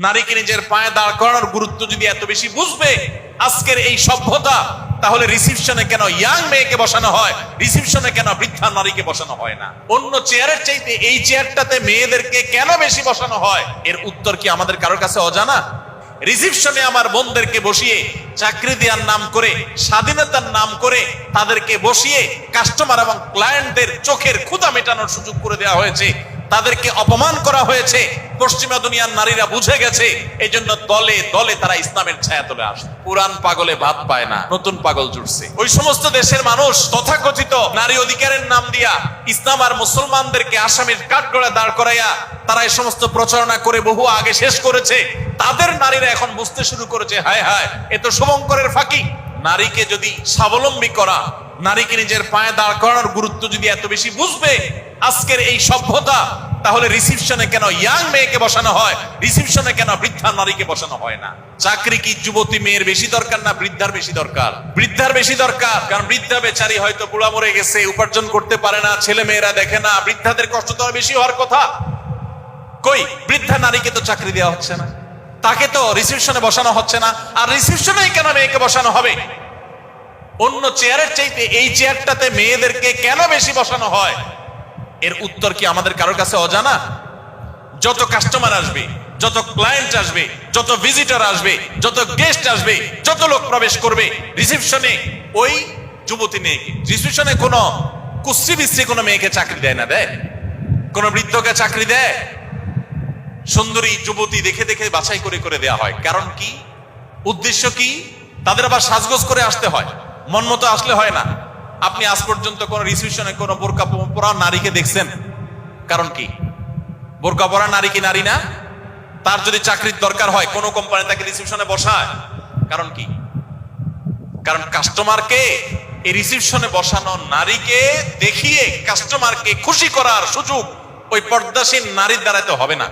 নারীকে নিজের পায়ে দাঁড় করানোর গুরুত্ব যদি এত বেশি বুঝবে আজকের এই সভ্যতা, তাহলে রিসিপশনে কেন ইয়াং মেয়েকে বসানো হয়, রিসিপশনে কেন বৃদ্ধা নারীকে বসানো হয় না? অন্য চেয়ারের চাইতে এই চেয়ারটাতে মেয়েদেরকে কেন বেশি বসানো হয়? এর উত্তর কি আমাদের কারোর কাছে অজানা? রিসিপশনে আমার বোনদেরকে বসিয়ে চাকরি দেওয়ার নাম করে, স্বাধীনতার নাম করে তাদেরকে বসিয়ে কাস্টমার এবং ক্লায়েন্টদের চোখের ক্ষুধা মেটানোর সুযোগ করে দেওয়া হয়েছে, তাদেরকে অপমান করা হয়েছে। পশ্চিমা দুনিয়ার নারীরা বুঝে গেছে, এই জন্য দলে দলে তারা ইসলামের ছায়া তলে আসে। পুরান পাগলে ভাত পায় না, নতুন পাগল জুটছে। ওই সমস্ত দেশের মানুষ তথাকথিত নারী অধিকারের নাম দিয়া ইসলাম আর মুসলমানদেরকে আসামির কাঠগড়ায় দাঁড় করাইয়া তারা এই সমস্ত প্রচারণা করে বহু আগে শেষ করেছে। তাদের নারীরা এখন বুঝতে শুরু করেছে, হায় হায়, এ তো শুভঙ্করের ফাঁকি। নারীকে যদি স্বাবলম্বী করা, নারীকে নিজের পায়ে দাঁড় করানোর গুরুত্ব যদি এত বেশি বুঝবে আজকের এই সভ্যতা, তাহলে রিসিপশনে কেন ইয়াং মেয়েকে বসানো হয়, রিসিপশনে কেন বৃদ্ধা নারীকে বসানো হয় না? চাকরি কি যুবতী মেয়ের বেশি দরকার না বৃদ্ধার বেশি দরকার? বৃদ্ধার বেশি দরকার, কারণ বৃদ্ধা বেচারি হয়তো বুড়া মরে গেছে, উপার্জন করতে পারে না, ছেলে মেয়েরা দেখে না, বৃদ্ধাদের কষ্ট তো বেশি হওয়ার কথা। কই, বৃদ্ধা নারীকে তো চাকরি দেওয়া হচ্ছে না, তাকে তো রিসিপশনে বসানো হচ্ছে না। আর রিসিপশনেই কেন মেয়েকে বসানো হবে? অন্য চেয়ারের চাইতে এই চেয়ারটাতে মেয়েদেরকে কেন বেশি বসানো হয়? এর উত্তর কি আমাদের কারোর কাছে অজানা? যত কাস্টমার আসবে, যত ক্লায়েন্ট আসবে, যত ভিজিটর আসবে, যত গেস্ট আসবে, যত লোক প্রবেশ করবে রিসিপশনে, ওই যুবতী মেয়েকে, রিসিপশনে কোনো কুশ্রী বিশ্রী কোনো মেয়েকে চাকরি দেয় না, দেয়? কোন বৃদ্ধকে চাকরি দেয়? সুন্দরী যুবতী দেখে দেখে বাছাই করে করে দেয়া হয়। কারণ কি? উদ্দেশ্য কি? তাদের আবার সাজগোজ করে আসতে হয়, মন মতো আসলে হয় না। আপনি আজ পর্যন্ত কোন রিসিপশনে কোন বোরকা পরা নারীকে দেখছেন? কারণ কি? বোরকা পরা নারী কি নারী না? তার যদি চাকরির দরকার হয় কোন কোম্পানি তাকে রিসিপশনে বসায়, কারণ কি? কারণ কাস্টমারকে এই রিসিপশনে বসানো নারীকে দেখিয়ে কাস্টমারকে খুশি করার সুযোগ ওই পর্দাসীন নারীর দ্বারা তো হবে না।